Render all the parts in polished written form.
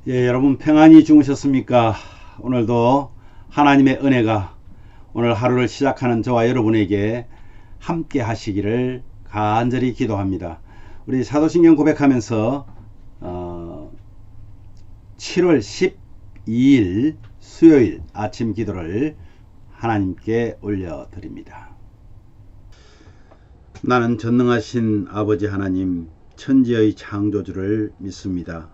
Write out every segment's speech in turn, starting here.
예, 여러분 평안히 주무셨습니까? 오늘도 하나님의 은혜가 오늘 하루를 시작하는 저와 여러분에게 함께 하시기를 간절히 기도합니다. 우리 사도신경 고백하면서 7월 12일 수요일 아침 기도를 하나님께 올려드립니다. 나는 전능하신 아버지 하나님 천지의 창조주를 믿습니다.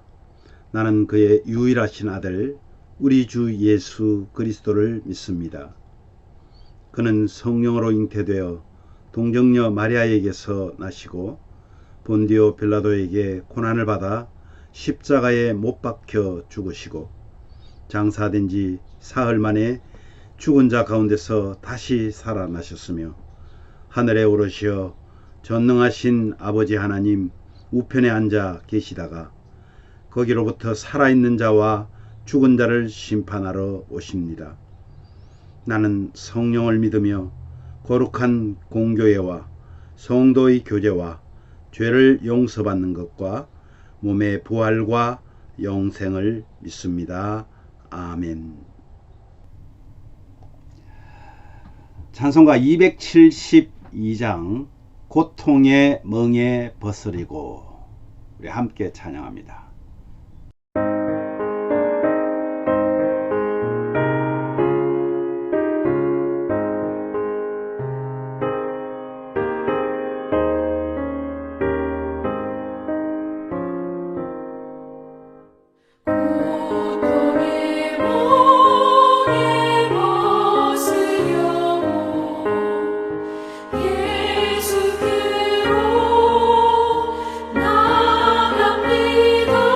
나는 그의 유일하신 아들 우리 주 예수 그리스도를 믿습니다. 그는 성령으로 잉태되어 동정녀 마리아에게서 나시고 본디오 빌라도에게 고난을 받아 십자가에 못 박혀 죽으시고 장사된 지 사흘 만에 죽은 자 가운데서 다시 살아나셨으며 하늘에 오르시어 전능하신 아버지 하나님 우편에 앉아 계시다가 거기로부터 살아있는 자와 죽은 자를 심판하러 오십니다. 나는 성령을 믿으며 거룩한 공교회와 성도의 교제와 죄를 용서받는 것과 몸의 부활과 영생을 믿습니다. 아멘. 찬송가 272장 고통의 멍에 벗으리고 우리 함께 찬양합니다. 예수께로 나갑니다.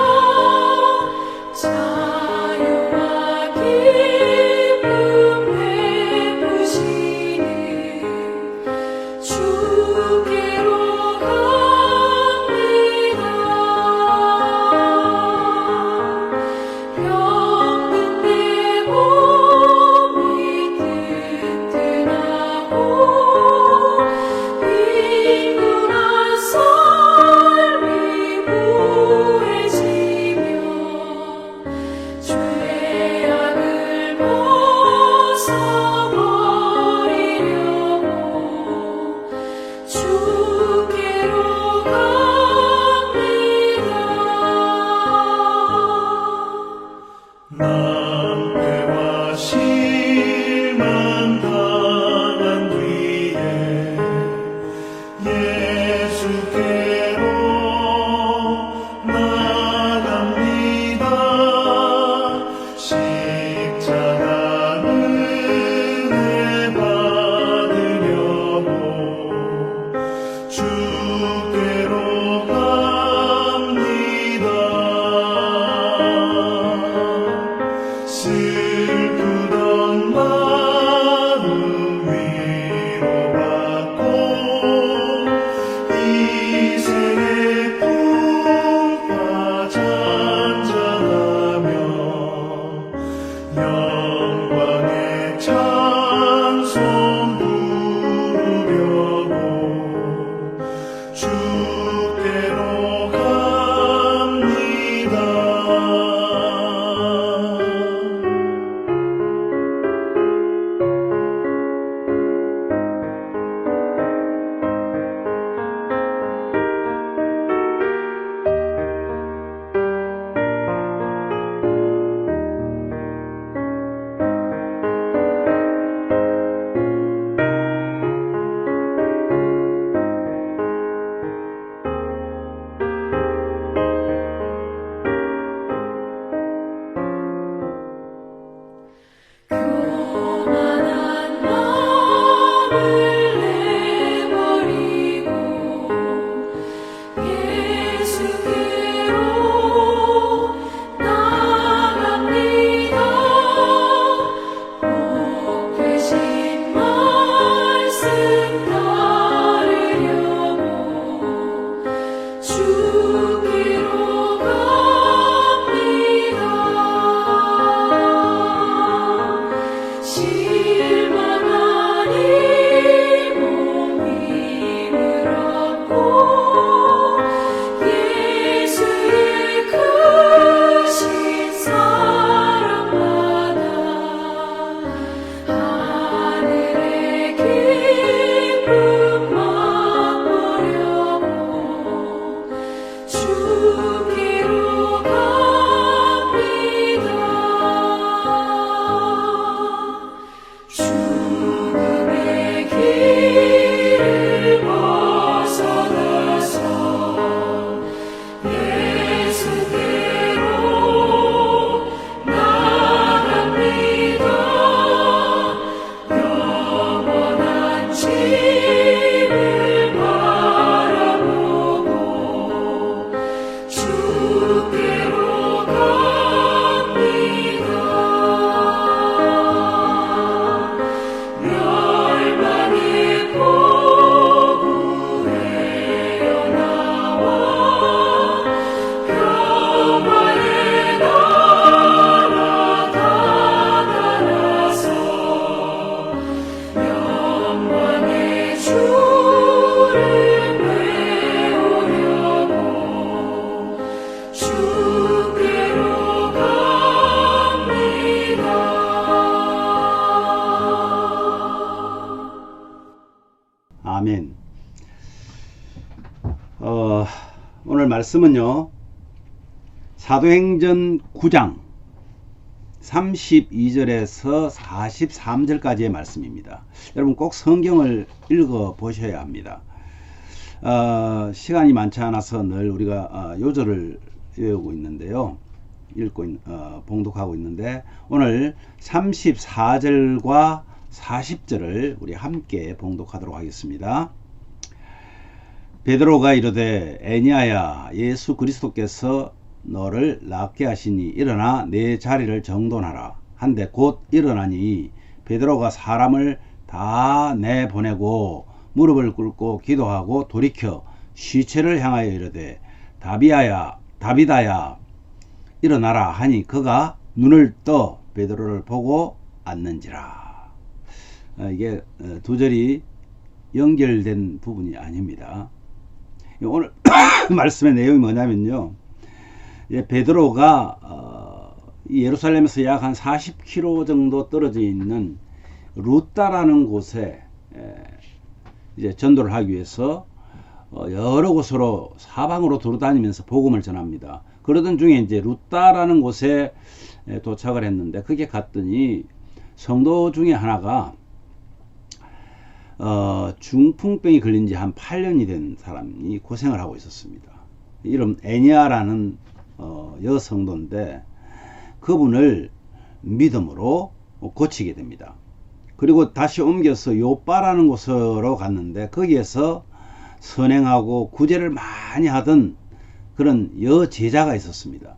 주께로 갑니다. 아멘. 오늘 말씀은요, 사도행전 9장 32절에서 43절까지의 말씀입니다. 여러분 꼭 성경을 읽어 보셔야 합니다. 시간이 많지 않아서 늘 우리가 요절을 외우고 있는데요, 봉독하고 있는데, 오늘 34절과 40절을 우리 함께 봉독하도록 하겠습니다. 베드로가 이르되 에니야야, 예수 그리스도께서 너를 낫게 하시니 일어나 내 자리를 정돈하라 한데 곧 일어나니, 베드로가 사람을 다 내보내고 무릎을 꿇고 기도하고 돌이켜 시체를 향하여 이르되 다비다야 일어나라 하니 그가 눈을 떠 베드로를 보고 앉는지라. 이게 두 절이 연결된 부분이 아닙니다. 오늘 말씀의 내용이 뭐냐면요, 베드로가 예루살렘에서 약 한 40km 정도 떨어져 있는 루따라는 곳에 이제 전도를 하기 위해서 여러 곳으로 사방으로 돌아다니면서 복음을 전합니다. 그러던 중에 이제 루따라는 곳에 도착을 했는데, 거기에 갔더니 성도 중에 하나가 중풍병이 걸린 지 한 8년이 된 사람이 고생을 하고 있었습니다. 이름 에니야라는 여성도인데, 그분을 믿음으로 고치게 됩니다. 그리고 다시 옮겨서 요빠라는 곳으로 갔는데, 거기에서 선행하고 구제를 많이 하던 그런 여제자가 있었습니다.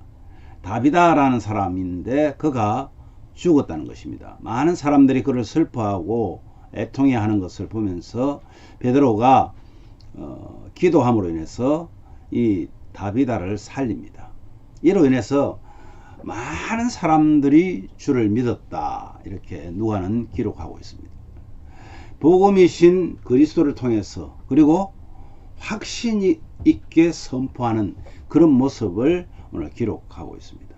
다비다라는 사람인데 그가 죽었다는 것입니다. 많은 사람들이 그를 슬퍼하고 애통해 하는 것을 보면서 베드로가 기도함으로 인해서 이 다비다를 살립니다. 이로 인해서 많은 사람들이 주를 믿었다, 이렇게 누가는 기록하고 있습니다. 복음이신 그리스도를 통해서, 그리고 확신이 있게 선포하는 그런 모습을 오늘 기록하고 있습니다.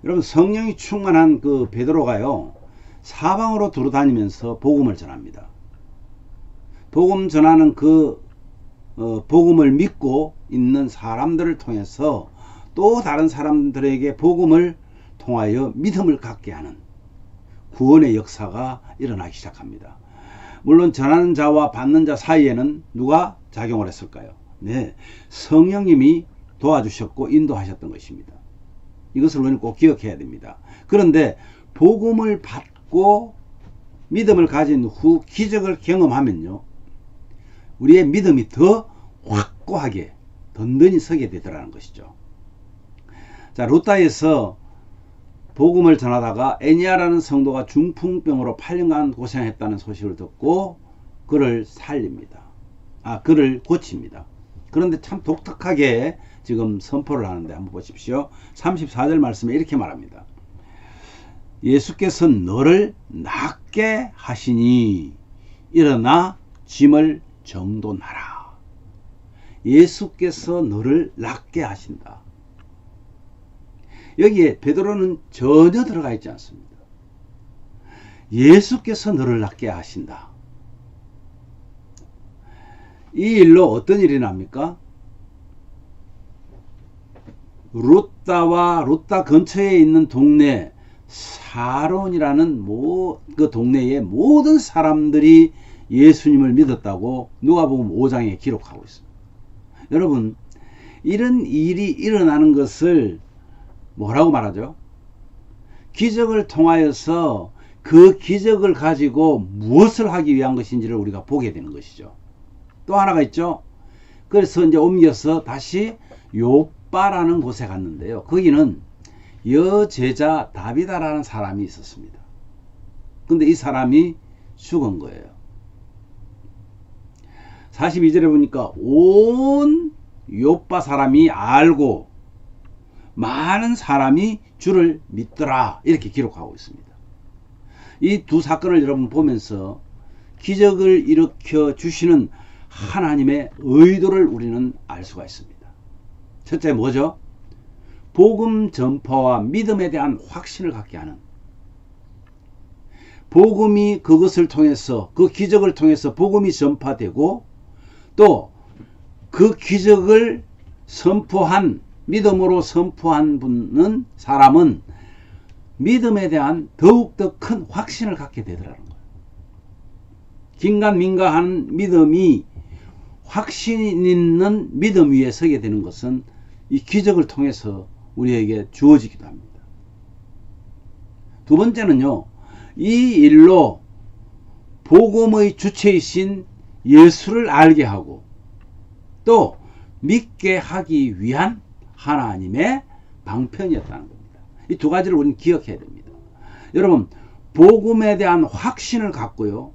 여러분, 성령이 충만한 그 베드로가요, 사방으로 돌아다니면서 복음을 전합니다. 복음 전하는 그 복음을 믿고 있는 사람들을 통해서 또 다른 사람들에게 복음을 통하여 믿음을 갖게 하는 구원의 역사가 일어나기 시작합니다. 물론 전하는 자와 받는 자 사이에는 누가 작용을 했을까요? 네, 성령님이 도와주셨고 인도하셨던 것입니다. 이것을 우리는 꼭 기억해야 됩니다. 그런데 복음을 받고 믿음을 가진 후 기적을 경험하면요, 우리의 믿음이 더 확고하게 든든히 서게 되더라는 것이죠. 자, 루따에서 복음을 전하다가 에니야라는 성도가 중풍병으로 8년간 고생했다는 소식을 듣고 그를 살립니다. 그를 고칩니다. 그런데 참 독특하게 지금 선포를 하는데 한번 보십시오. 34절 말씀에 이렇게 말합니다. 예수께서 너를 낫게 하시니 일어나 짐을 정돈하라. 예수께서 너를 낫게 하신다. 여기에 베드로는 전혀 들어가 있지 않습니다. 예수께서 너를 낫게 하신다. 이 일로 어떤 일이 납니까? 루따와 루따 근처에 있는 동네 사론이라는 그 동네의 모든 사람들이 예수님을 믿었다고 누가복음 5장에 기록하고 있습니다. 여러분, 이런 일이 일어나는 것을 뭐라고 말하죠? 기적을 통하여서 그 기적을 가지고 무엇을 하기 위한 것인지를 우리가 보게 되는 것이죠. 또 하나가 있죠. 그래서 이제 옮겨서 다시 요빠라는 곳에 갔는데요, 거기는 여제자 다비다라는 사람이 있었습니다. 근데 이 사람이 죽은 거예요. 42절에 보니까 온 요빠 사람이 알고 많은 사람이 주를 믿더라, 이렇게 기록하고 있습니다. 이 두 사건을 여러분 보면서 기적을 일으켜 주시는 하나님의 의도를 우리는 알 수가 있습니다. 첫째 뭐죠? 복음 전파와 믿음에 대한 확신을 갖게 하는, 복음이 그것을 통해서, 그 기적을 통해서 복음이 전파되고 또 그 기적을 선포한, 믿음으로 선포한 사람은 믿음에 대한 더욱더 큰 확신을 갖게 되더라는 거예요. 긴가민가한 믿음이 확신 있는 믿음 위에 서게 되는 것은 이 기적을 통해서 우리에게 주어지기도 합니다. 두 번째는요, 이 일로 복음의 주체이신 예수를 알게 하고 또 믿게 하기 위한 하나님의 방편이었다는 겁니다. 이 두 가지를 우리는 기억해야 됩니다. 여러분, 복음에 대한 확신을 갖고요,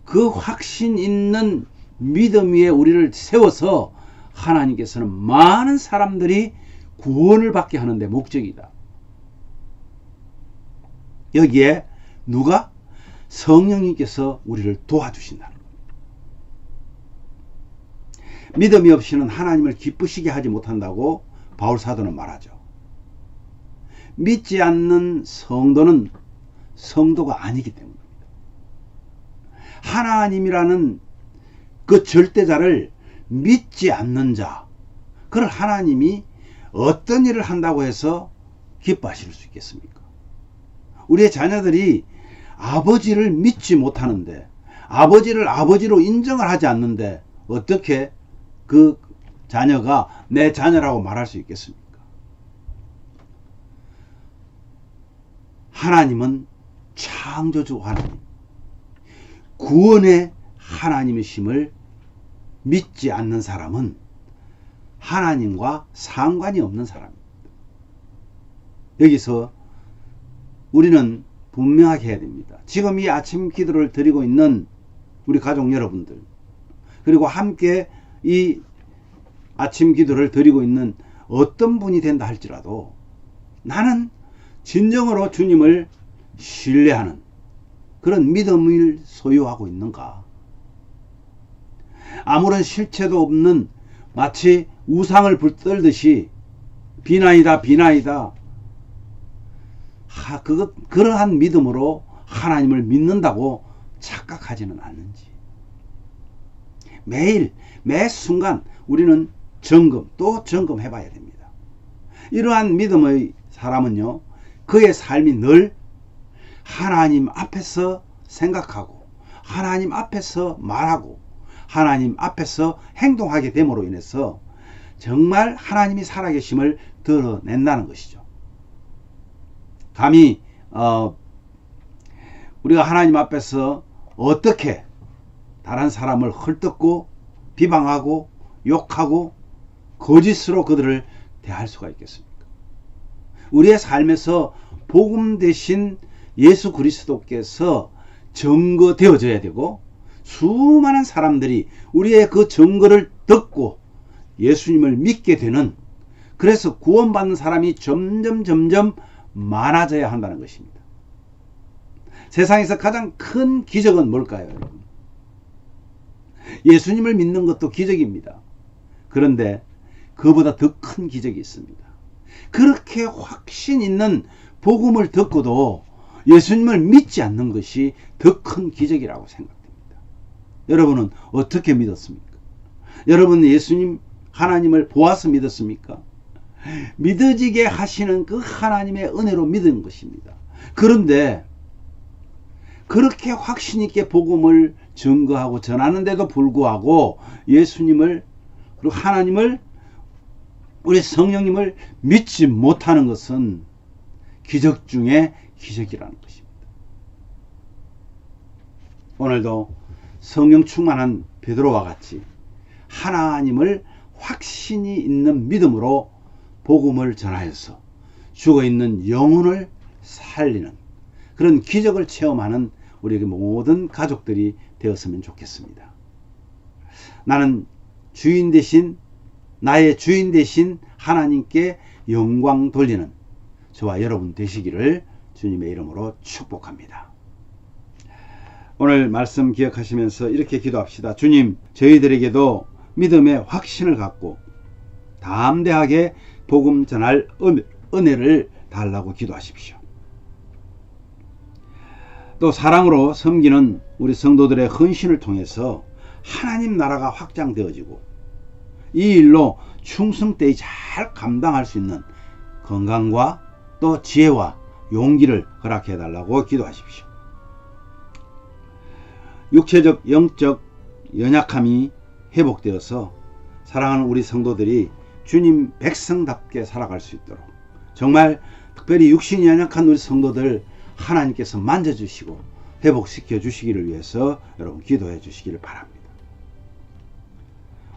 그 확신 있는 믿음 위에 우리를 세워서 하나님께서는 많은 사람들이 구원을 받게 하는 데 목적이다. 여기에 누가? 성령님께서 우리를 도와주신다는 겁니다. 믿음이 없이는 하나님을 기쁘시게 하지 못한다고 바울 사도는 말하죠. 믿지 않는 성도는 성도가 아니기 때문입니다. 하나님이라는 그 절대자를 믿지 않는 자, 그걸 하나님이 어떤 일을 한다고 해서 기뻐하실 수 있겠습니까? 우리의 자녀들이 아버지를 믿지 못하는데, 아버지를 아버지로 인정을 하지 않는데 어떻게 그 자녀가 내 자녀라고 말할 수 있겠습니까? 하나님은 창조주 하나님, 구원의 하나님이심을 믿지 않는 사람은 하나님과 상관이 없는 사람입니다. 여기서 우리는 분명하게 해야 됩니다. 지금 이 아침 기도를 드리고 있는 우리 가족 여러분들, 그리고 함께 이 아침 기도를 드리고 있는 어떤 분이 된다 할지라도 나는 진정으로 주님을 신뢰하는 그런 믿음을 소유하고 있는가? 아무런 실체도 없는 마치 우상을 붙들듯이 비나이다 그러한 믿음으로 하나님을 믿는다고 착각하지는 않는지, 매일 매 순간 우리는 또 점검해 봐야 됩니다. 이러한 믿음의 사람은요, 그의 삶이 늘 하나님 앞에서 생각하고 하나님 앞에서 말하고 하나님 앞에서 행동하게 됨으로 인해서 정말 하나님이 살아계심을 드러낸다는 것이죠. 감히 우리가 하나님 앞에서 어떻게 다른 사람을 헐뜯고 비방하고 욕하고 거짓으로 그들을 대할 수가 있겠습니까? 우리의 삶에서 복음 대신 예수 그리스도께서 증거되어져야 되고, 수많은 사람들이 우리의 그 증거를 듣고 예수님을 믿게 되는, 그래서 구원받는 사람이 점점 많아져야 한다는 것입니다. 세상에서 가장 큰 기적은 뭘까요, 여러분? 예수님을 믿는 것도 기적입니다. 그런데 그보다 더 큰 기적이 있습니다. 그렇게 확신 있는 복음을 듣고도 예수님을 믿지 않는 것이 더 큰 기적이라고 생각됩니다. 여러분은 어떻게 믿었습니까? 여러분은 예수님 하나님을 보아서 믿었습니까? 믿어지게 하시는 그 하나님의 은혜로 믿은 것입니다. 그런데 그렇게 확신 있게 복음을 증거하고 전하는데도 불구하고 예수님을, 그리고 하나님을, 우리 성령님을 믿지 못하는 것은 기적 중에 기적이라는 것입니다. 오늘도 성령 충만한 베드로와 같이 하나님을 확신이 있는 믿음으로 복음을 전하여서 죽어있는 영혼을 살리는 그런 기적을 체험하는 우리 모든 가족들이 되었으면 좋겠습니다. 나는 나의 주인 되신 하나님께 영광 돌리는 저와 여러분 되시기를 주님의 이름으로 축복합니다. 오늘 말씀 기억하시면서 이렇게 기도합시다. 주님, 저희들에게도 믿음의 확신을 갖고 담대하게 복음 전할 은혜를 달라고 기도하십시오. 또 사랑으로 섬기는 우리 성도들의 헌신을 통해서 하나님 나라가 확장되어지고 이 일로 충성되이 잘 감당할 수 있는 건강과 또 지혜와 용기를 허락해 달라고 기도하십시오. 육체적 영적 연약함이 회복되어서 사랑하는 우리 성도들이 주님 백성답게 살아갈 수 있도록 정말 특별히 육신이 연약한 우리 성도들 하나님께서 만져주시고 회복시켜 주시기를 위해서 여러분 기도해 주시기를 바랍니다.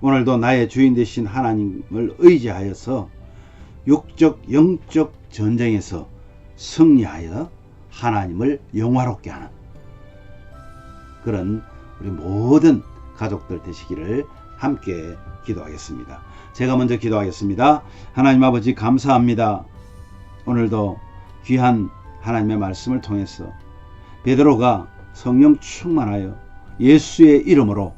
오늘도 나의 주인 되신 하나님을 의지하여서 육적 영적 전쟁에서 승리하여 하나님을 영화롭게 하는 그런 우리 모든 가족들 되시기를 함께 기도하겠습니다. 제가 먼저 기도하겠습니다. 하나님 아버지 감사합니다. 오늘도 귀한 하나님의 말씀을 통해서 베드로가 성령 충만하여 예수의 이름으로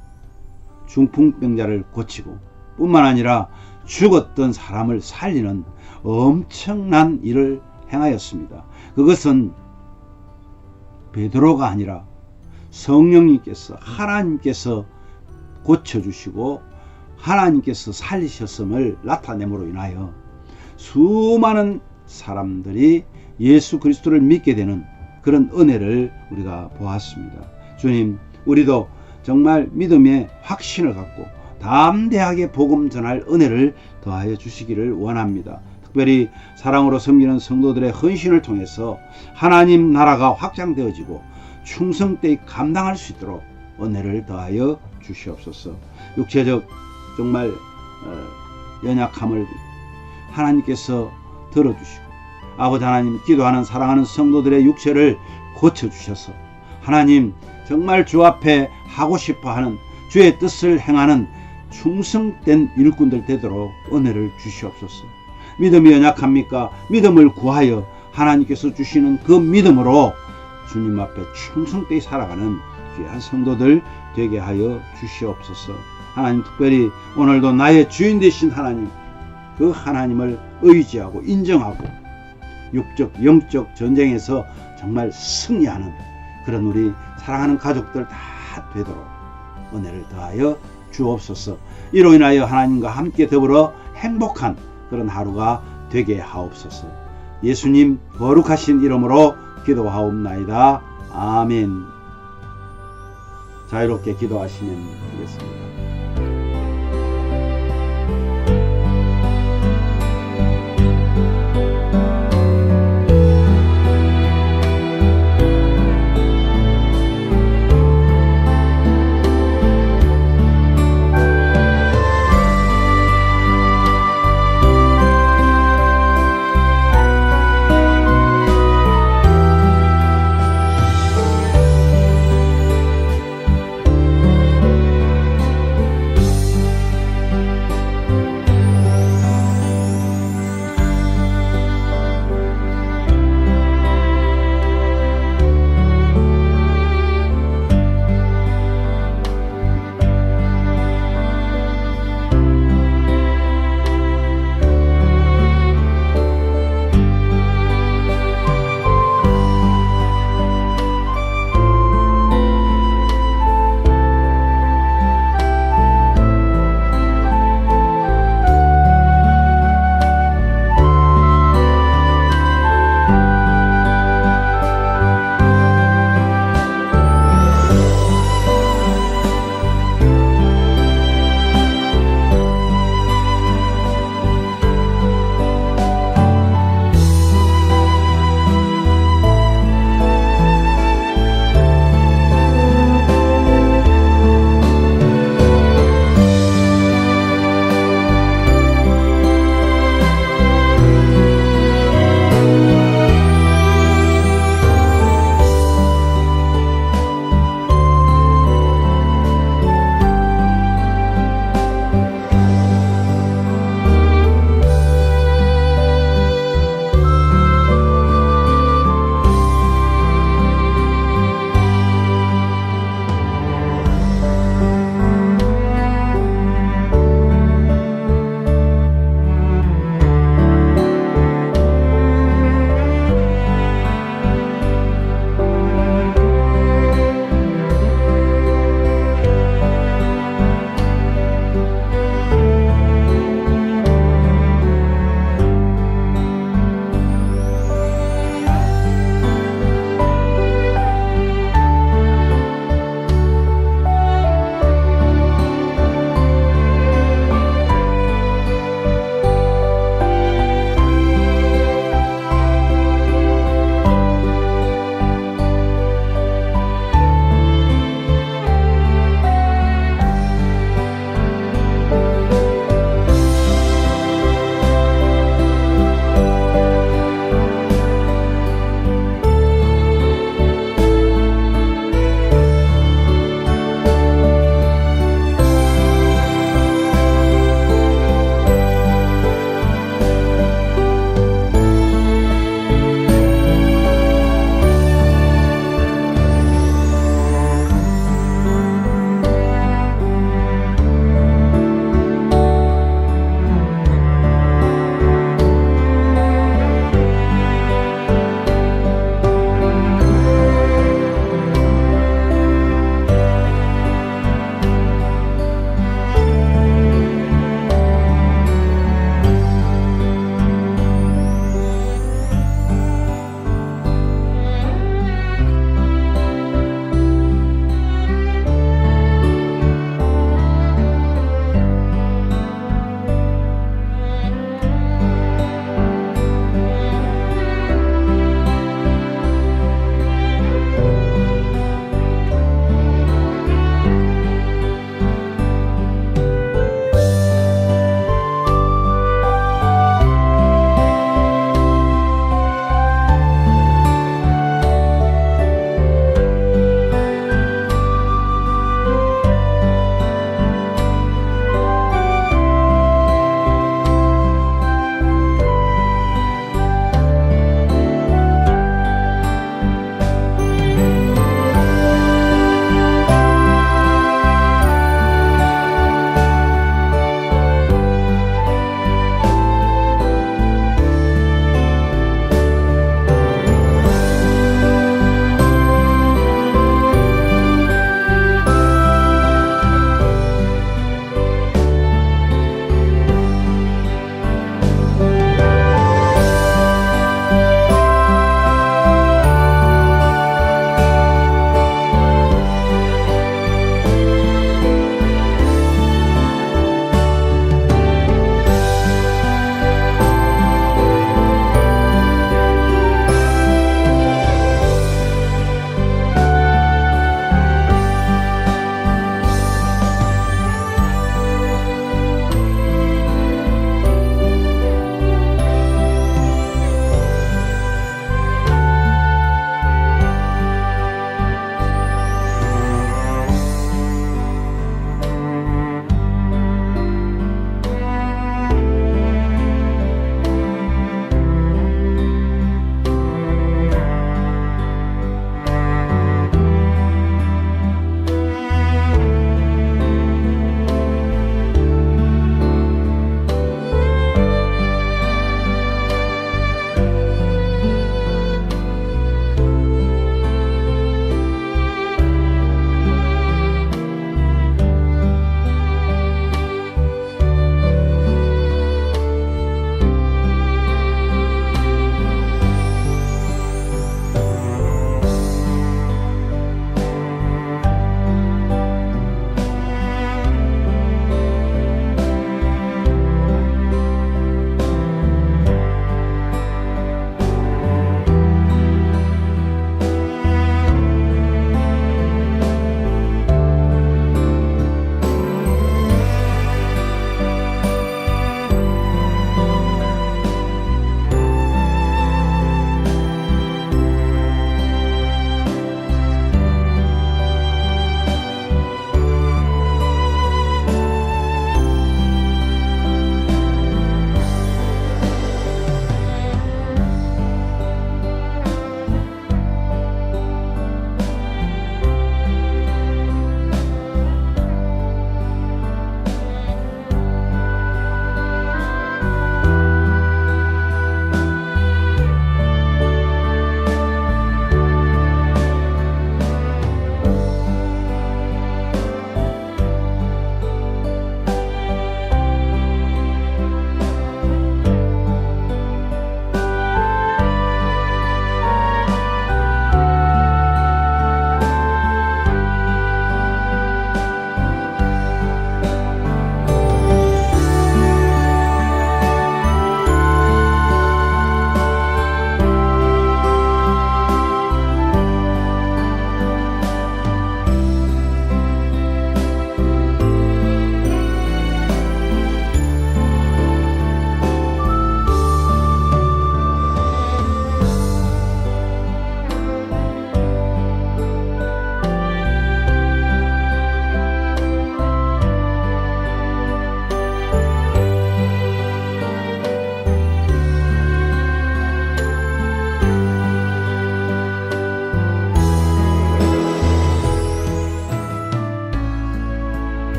중풍병자를 고치고 뿐만 아니라 죽었던 사람을 살리는 엄청난 일을 행하였습니다. 그것은 베드로가 아니라 성령님께서 하나님께서 고쳐주시고 하나님께서 살리셨음을 나타냄으로 인하여 수많은 사람들이 예수 그리스도를 믿게 되는 그런 은혜를 우리가 보았습니다. 주님, 우리도 정말 믿음의 확신을 갖고 담대하게 복음 전할 은혜를 더하여 주시기를 원합니다. 특별히 사랑으로 섬기는 성도들의 헌신을 통해서 하나님 나라가 확장되어지고 충성되이 감당할 수 있도록 은혜를 더하여 주시옵소서. 육체적 정말 연약함을 하나님께서 들어주시고 아버지 하나님, 기도하는 사랑하는 성도들의 육체를 고쳐주셔서 하나님 정말 주 앞에 하고 싶어하는 주의 뜻을 행하는 충성된 일꾼들 되도록 은혜를 주시옵소서. 믿음이 연약합니까? 믿음을 구하여 하나님께서 주시는 그 믿음으로 주님 앞에 충성되이 살아가는 귀한 성도들 되게 하여 주시옵소서. 하나님, 특별히 오늘도 나의 주인 되신 하나님, 그 하나님을 의지하고 인정하고 육적 영적 전쟁에서 정말 승리하는 그런 우리 사랑하는 가족들 다 되도록 은혜를 더하여 주옵소서. 이로 인하여 하나님과 함께 더불어 행복한 그런 하루가 되게 하옵소서. 예수님 거룩하신 이름으로 기도하옵나이다. 아멘. 자유롭게 기도하시면 되겠습니다.